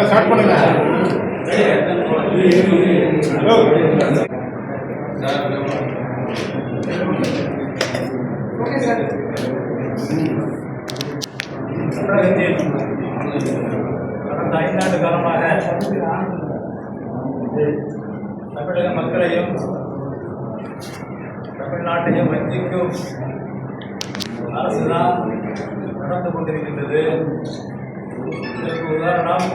Start பண்ணுங்க. கடந்த 5 ஆண்டு காலமாக தமிழக மக்களையும் தமிழ்நாட்டையும் வஞ்சிக்கும் அரசுதான் நடந்து கொண்டிருக்கின்றது. இதற்கு உதாரணம்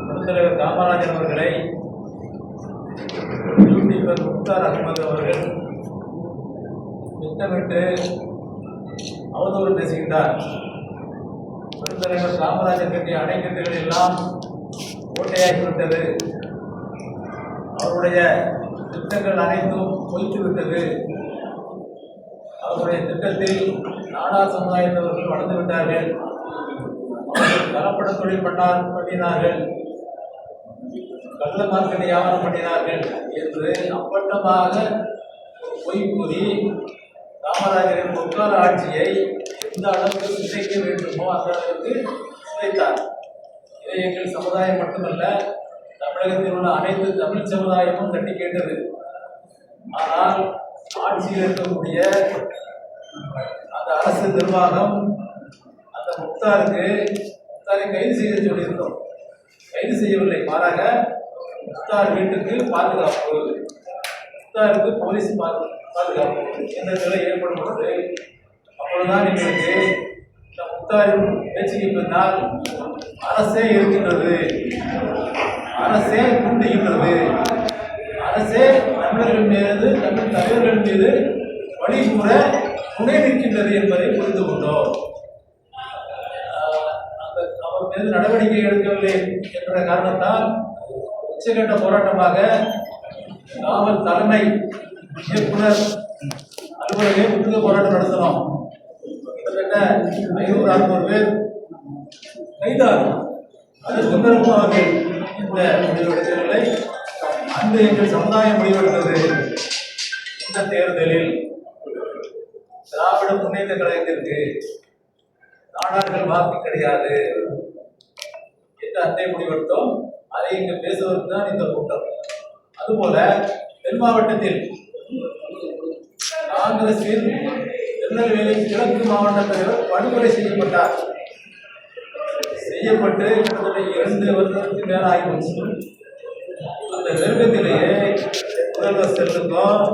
பெருந்தலைவர் காமராஜர் அவர்களை யூடியூபர் முக்தார் அகமது அவர்கள் திட்டமிட்டு அவதூறு பேசுகின்றார். பெருந்தலைவர் காமராஜர் கட்டிய அணைக்கட்டுகள் எல்லாம் ஓட்டையாகிவிட்டது, அவருடைய திட்டங்கள் அனைத்தும் பொய்த்துவிட்டது, அவருடைய திட்டத்தில் நாடார் சமுதாயத்தவர்கள் வளர்ந்து விட்டார்கள், அவர்கள் கலப்பட தொழில் பண்ணினார்கள், கள்ள மார்க்கெட்டை வியாபாரம் பண்ணினார்கள் என்று அப்பட்டமாக பொய் கூறி காமராஜரின் பொற்கால ஆட்சியை எந்த அளவுக்கு சிதைக்க வேண்டுமோ அந்த அளவுக்கு சிதைத்தார். இதை எங்கள் சமுதாயம் மட்டுமல்ல, தமிழகத்தில் உள்ள அனைத்து தமிழ் சமுதாயமும் தட்டி கேட்டது. ஆனால் ஆட்சியில் இருக்கக்கூடிய அந்த அரசு நிர்வாகம் அந்த முக்தாரை கைது செய்ய சொல்லியிருந்தோம். கைது செய்யவில்லை, மாறாக முக்தார் வீட்டுக்கு பாதுகாப்பு, முக்தாருக்கு போலீஸ் பாதுகாப்பு என்ற நிலை ஏற்படும் பொழுது அப்பொழுதுதான் எங்களுக்கு இந்த முக்தாரின் பேச்சுக்கு பின்னால் அரசே இருக்கின்றது, அரசே குண்டுகின்றது, அரசே தமிழர்கள் மீது தமிழ் தலைவர்கள் மீது வழிகூற துணை நிற்கின்றது என்பதை புரிந்து கொண்டோம். அவர் மீது நடவடிக்கை எடுக்கவில்லை என்ற காரணத்தால் உச்சகட்ட போராட்டமாக காவல் தலைமை இயக்குனர் அலுவலகை முற்றுகை போராட்டம் நடத்தினோம். கிட்டத்தட்ட 500-600 பேர் கைதாகும். அதற்கு பிறகு அவர்கள் இந்த முடிவெடுக்கவில்லை. அன்று எங்கள் சமுதாயம் முடிவெடுத்தது, இந்த தேர்தலில் திராவிட முன்னேற்ற கழகத்திற்கு நாடார்கள் வாக்கு கிடையாது என்று அன்றை முடிவெடுத்தோம். அதை இங்கு பேசுவதற்கு தான் இந்த கூட்டம். அதுபோல தென் மாவட்டத்தில் காங்கிரஸில் திருநெல்வேலி கிழக்கு மாவட்ட தலைவர் படுகொலை செய்யப்பட்டார். செய்யப்பட்டு கிட்டத்தட்ட 2 வருடத்துக்கு மேல ஆகிப்போச்சு. அந்த நெருக்கத்திலேயே முதல்வர் செல்லுக்கும்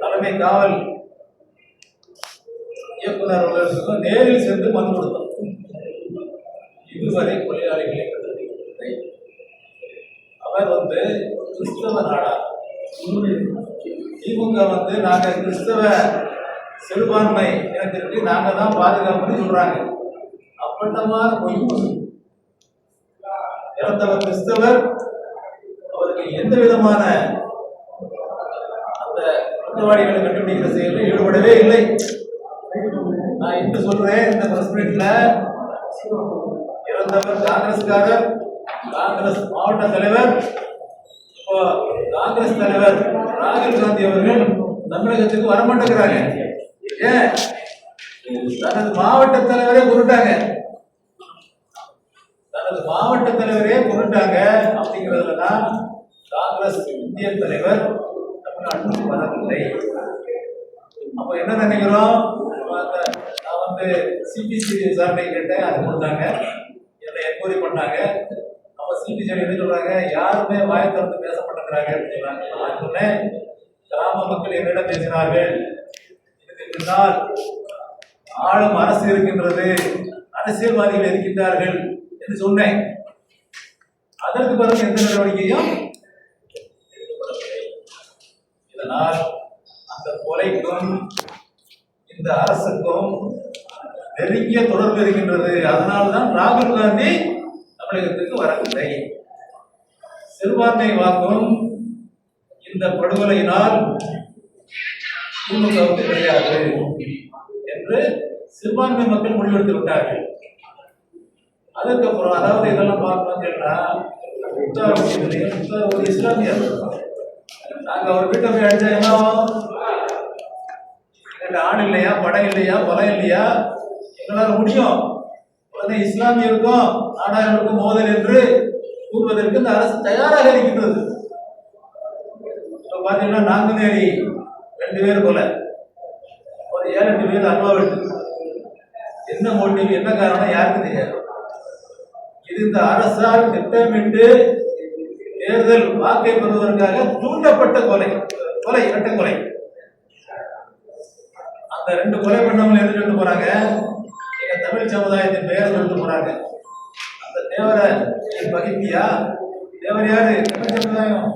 தலைமை காவல் இயக்குனர் அவர்களுக்கும் நேரில் சென்று மனு கொடுத்தோம். இதுவரை கொலையாளிகளை கண்டறியவில்லை. அவர் கிறிஸ்தவ நாடா, திமுக நாங்க கிறிஸ்தவ சிறுபான்மை இனத்திற்கு நாங்க தான் பாதுகாப்புன்னு சொல்றாங்க. அப்பட்டமான பொய். இறந்தவர் கிறிஸ்தவர், அவருக்கு எந்த விதமான அந்த குற்றவாளிகளை கண்டுபிடிக்கிற செயலில் ஈடுபடவே இல்லை. நான் இன்று சொல்றேன், இந்த பிரஸ் மீட்ல இறந்தவர் காங்கிரஸ்காரர், காங்கிரஸ் மாவட்ட தலைவர், இப்போ காங்கிரஸ் தலைவர் ராகுல் காந்தி அவர்கள் தமிழகத்துக்கு வரமாட்டேங்கிறாங்க. ஏன்? தனது மாவட்ட தலைவரே கொண்டுட்டாங்க, தனது மாவட்ட தலைவரே கொண்டுட்டாங்க. அப்படிங்கிறதுலதான் காங்கிரஸ் இந்திய தலைவர் தமிழ்நாட்டுக்கு வரவில்லை. அப்ப என்ன நினைக்கிறோம்? நான் சிபிசி விசாரணை கேட்டேன், அது கொடுத்தாங்க, என்னை என்கொயரி பண்ணாங்க. அப்ப சிபிசி என்ன சொல்றாங்க? யாருமே வாயை திறந்து பேச மாட்டேங்கிறாங்க. நான் சொன்னேன், கிராம மக்கள் என்னிடம் பேசினார்கள், இதுக்கு பின்னால் ஆளும் அரசு இருக்கின்றது, அரசியல்வாதிகள் இருக்கின்றார்கள் என்று சொன்னேன். அதற்கு பிறகு எந்த நடவடிக்கையும் எடுக்கப்படவில்லை. இதனால் அந்த கொலைக்கும் இந்த அரசுக்கும் நெருங்கிய தொடர்பு இருக்கின்றது. அதனால்தான் ராகுல் காந்தி தமிழகத்துக்கு வரவில்லை. சிறுபான்மை வாக்கும் இந்த படுகொலையினால் திமுகவுக்கு கிடையாது என்று சிறுபான்மை மக்கள் முடிவெடுத்து விட்டார்கள். அதுக்கப்புறம் அதாவது இதெல்லாம் பார்க்கணும் கேட்டா, ஒரு இஸ்லாமியர் நாங்க ஒரு வீட்டை போய் அடிச்சா என்ன ஆகும்? ஆண் இல்லையா, படம் இல்லையா, பலம் இல்லையா, எங்களால் முடியும். உடனே இஸ்லாமியருக்கும் நாடார்களுக்கும் மோதல் என்று கூறுவதற்கு இந்த அரசு தயாராக இருக்கின்றது. இப்ப பாத்தீங்கன்னா நாங்குநேரி 2 பேர் போல ஒரு 7-8 பேர் அல்வா வெட்டு. என்ன மோட்டிவ், என்ன காரணம் யாருக்கு தெரியாது. இது இந்த அரசால் திட்டமிட்டு தேர்தல் வாக்கை பெறுவதற்காக தூண்டப்பட்ட கொலை, இரட்டை கொலை. அந்த 2 கொலை பண்ணவங்க எது சொல்லிட்டு போறாங்க? எங்க தமிழ் சமுதாயத்தின் பெயர் சொல்லிட்டு போறாங்க. அந்த தேவரை பகிர்ந்தியா? தேவர் யாரு? தமிழ் சமுதாயம்.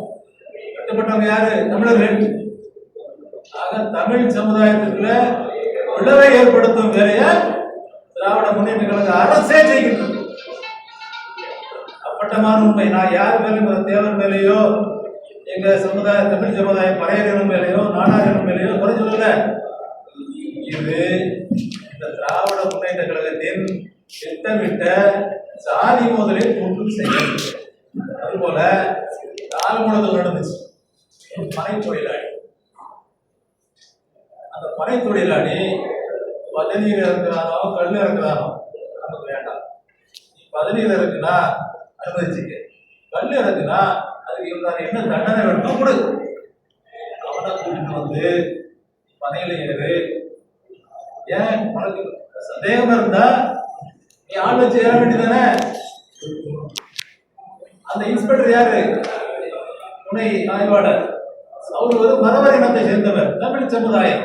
கட்டப்பட்டவங்க யாரு? தமிழர்கள். ஆக தமிழ் சமுதாயத்திற்குள்ள விளைவை ஏற்படுத்தும் வேலைய திராவிட முன்னேற்ற கழக அரசே செய்கின்றது. அப்பட்டமான உண்மை. நான் யார் மேலும் தேவர் மேலேயோ, எங்க சமுதாய தமிழ் சமுதாய பறையரின் மேலேயோ, நாடாரின் மேலேயோ குறை சொல்லல. இது இந்த திராவிட முன்னேற்ற கழகத்தின் திட்டமிட்ட சாதி மோதலை தூண்டும் செயல். அதுபோல ஆலங்குளத்தில் நடந்துச்சு. பனை தொழிலாளி, அந்த பனை தொழிலாளி பதநீர் இறக்குறானோ கல் இறக்குறானோ நமக்கு வேண்டாம். பதநீர் இறக்குனா அனுமதிச்சுக்க, கல் இறக்குனா அதுக்கு இவங்க என்ன தண்டனை வேணுமோ கொடு. அவனை கூட்டிட்டு வந்து பனையில ஏறு. ஏன் உனக்கு சந்தேகம் இருந்தா நீ ஆள் வச்சு ஏற வேண்டியதானே? அந்த இன்ஸ்பெக்டர் யாரு? துணை ஆய்வாளர். அவர் ஒரு மரவர் இனத்தை சேர்ந்தவர், தமிழ் சமுதாயம்.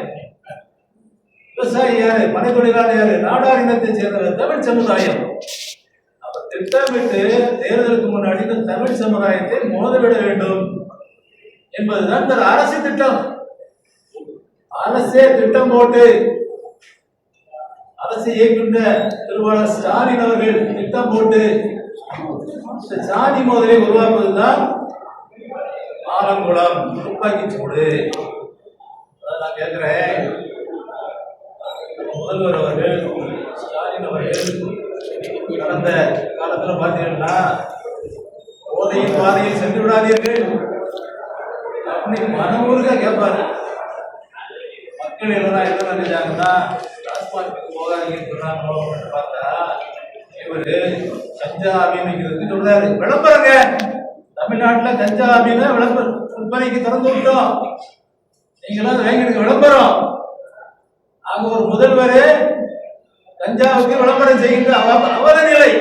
விவசாயி யாரு? பனை தொழிலாளர் யாரு? நாடார் இனத்தை சேர்ந்தவர், தமிழ் சமுதாயம். அப்ப திட்டமிட்டு தேர்தலுக்கு முன்னாடி இந்த தமிழ் சமுதாயத்தை மோதவிட வேண்டும் என்பதுதான் இந்த அரசு திட்டம். அரசே திட்டம் போட்டு அரசு இயக்கின்ற திருவாளர் ஸ்டாலின் அவர்கள் திட்டம் போட்டு இந்த சாதி மோதலை உருவாக்குவதுதான் ஆலங்குளம் துப்பாக்கி சூடு. நான் கேட்கிறேன், முதல்வர் அவர்கள் ஸ்டாலின் அவர்கள் கடந்த காலத்துல பாத்தீங்கன்னா போதையின் பாதையில் சென்று விடாதீர்கள் அப்படி மனமுருக கேட்பாரு. மக்கள் எல்லாம் என்ன நினைச்சாங்கன்னா டாஸ்மார்க்கு போகாதீங்கன்னு சொன்னாங்களோ அப்படின்னு பார்த்தா இவரு கஞ்சா அபிநயிக்கிறதுக்கு சொல்றாரு. விளம்பரங்க, தமிழ்நாட்டுல கஞ்சா அபின விளம்பரம் விற்பனைக்கு திறந்து விட்டோம், நீங்களாம் வாங்கிடுங்க விளம்பரம். அங்க ஒரு முதல்வர் கஞ்சாவுக்கு விளம்பரம் செய்கின்ற அவல நிலை.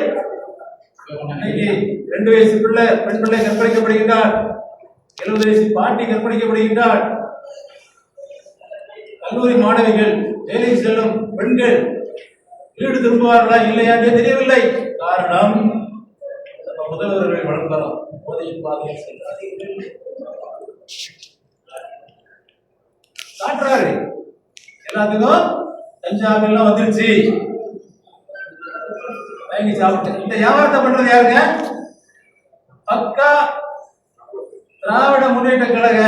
இன்னைக்கு 2 வயசு பிள்ளை, பெண் பிள்ளை கற்பழிக்கப்படுகின்றார், 70 வயசு பாட்டி கற்பழிக்கப்படுகின்றார். கல்லூரி மாணவிகள், வேலைக்கு செல்லும் பெண்கள் வீடு திரும்புவார்களா இல்லையா என்று தெரியவில்லை. காரணம் நம்ம முதல்வர்கள் விளம்பரம். போதையின் பாதையில் செல்றார்கள் காட்டுறாரு. எல்லாத்துக்கும் கஞ்சாவெல்லாம் வந்துருச்சு, வாங்கி சாப்பிட்டு இந்த வியாபாரத்தை பண்றது யாருங்க? பக்கா திராவிட முன்னேற்ற கழக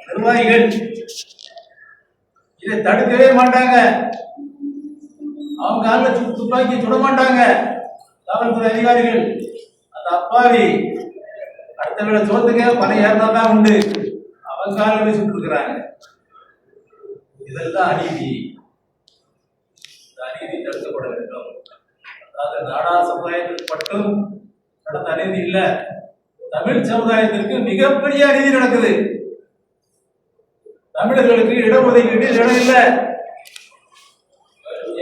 நிர்வாகிகள். இதை தடுக்கவே மாட்டாங்க. அவங்க கால துப்பாக்கி சுட மாட்டாங்க காவல்துறை அதிகாரிகள். அந்த அப்பாவி அடுத்த வேளை சோத்துக்க பணம் ஏறினாதான் உண்டு, அவங்க காலில் சுட்டு இருக்கிறாங்க. இதெல்லாம் அநீதி. அநீதி தடுக்கப்பட வேண்டும். அதாவது நாடார் சமுதாயத்திற்கு மட்டும் நடந்த அநீதி இல்ல, தமிழ் சமுதாயத்திற்கு மிகப்பெரிய அநீதி நடக்குது. தமிழர்களுக்கு இடஒதுக்கீடு இடம் இல்லை.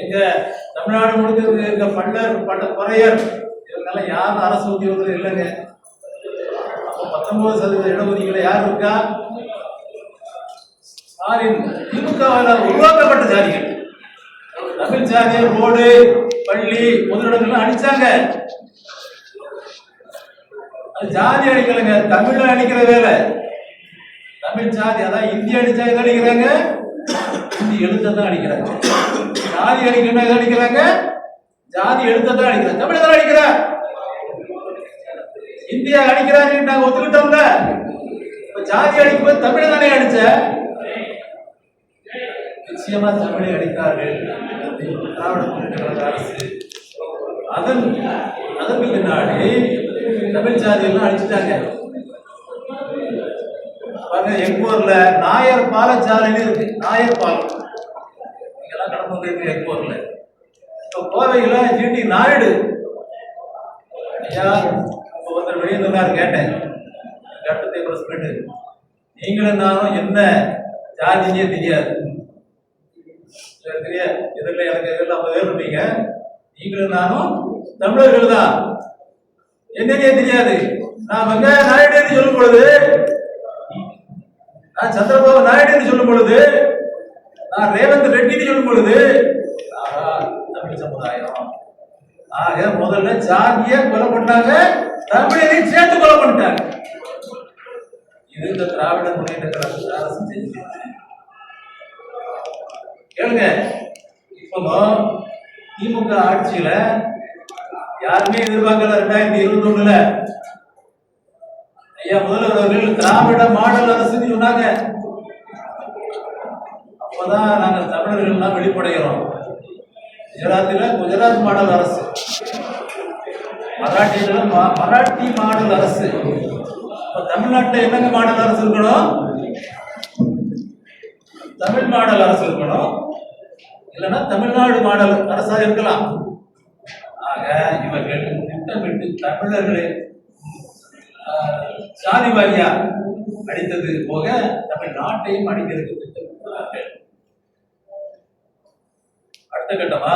எங்க தமிழ்நாடு முழுக்க இருக்க பல்லர் பறையர் இவங்கெல்லாம் யாரும் அரசு உத்தியோகத்தில் இல்லைங்க. 19% இடஒதுக்கீடு யார் இருக்கா? திமுகவால் உருவாக்கப்பட்ட ஜாதிகள். தமிழ் ஜாதியர் ரோடு, பள்ளி, முதலிடங்கள்லாம் அடிச்சாங்க. ஜாதி அடிக்கலைங்க, தமிழ் அடிக்கிற வேலை. தமிழ் ஜாதி அதான் இந்தி அடிச்சா எதை அடிக்கிறாங்க? இந்தி எழுத்தான் அடிக்கிறாங்க. ஜாதி அடிக்கணும் எதை அடிக்கிறாங்க? ஜாதி எழுத்தான் அடிக்கிறாங்க. தமிழ் தான் அடிக்கிற இந்தியா அடிக்கிறாங்க. நாங்க ஒத்துக்கிட்டோம்ல. ஜாதி அடிக்கும்போது தமிழ் தானே அடிச்ச. நிச்சயமா தமிழை அடித்தார்கள் திராவிட முன்னேற்ற கழக அரசு. அதற்கு பின்னாடி தமிழ் ஜாதி எல்லாம் அடிச்சுட்டாங்க. பாருங்க, எங்கூர்ல நாயர் பாலச்சாலைன்னு இருக்கு. நாயர் பாலம் இங்கெல்லாம் கடந்து வந்து எங்கூர்ல. இப்போ கோவையில ஜிடி நாயுடு ஐயா ஒருத்தர் வெளியே இருந்தாரு, கேட்டேன் கட்டத்தை சொல்லிட்டு, நீங்களும் நானும் என்ன ஜாதியே தெரியாது, தெரியாது எதிரில் எனக்கு எல்லாம் வேறுபட்டீங்க, நீங்களும் நானும் தமிழர்கள் தான், என்னன்னே தெரியாது. நான் வெங்காய நாயுடு சொல்லும் பொழுது, நான் சந்திரபாபு நாயுடு சொல்லும் பொழுது, நான் ரேவந்த் ரெட்டின்னு சொல்லும் பொழுது தமிழ் சமுதாயம். ஆக முதல்ல ஜாதிய கொலை பண்ணாங்க, தமிழரையும் சேர்த்து கொலை பண்ணிட்டாங்க. இது இந்த திராவிட முன்னேற்ற கழக அரசு செஞ்சு கேளுங்க. இப்போ திமுக ஆட்சியில யாருமே எதிர்பார்க்கல 2021 ஐயா முதல்வர் அவர்கள் திராவிட மாடல் அரசு சொன்னாங்க. அப்பதான் நாங்க தமிழர்கள் எல்லாம் வெளிப்படைகிறோம். குஜராத் மாடல் அரசு, மராட்டி மாடல் அரசு. தமிழ்நாட்டில் என்னங்க மாடல் அரசு இருக்கணும்? தமிழ் மாடல் அரசு இருக்கணும், இல்லைன்னா தமிழ்நாடு மாடல் அரசா இருக்கலாம். ஆக இவர்கள் திட்டமிட்டு தமிழர்களை சாதி வாரியா அடித்தது போக தமிழ்நாட்டையும் அடிக்கிறதுக்கு திட்டமிட்டார்கள். அடுத்த கட்டமா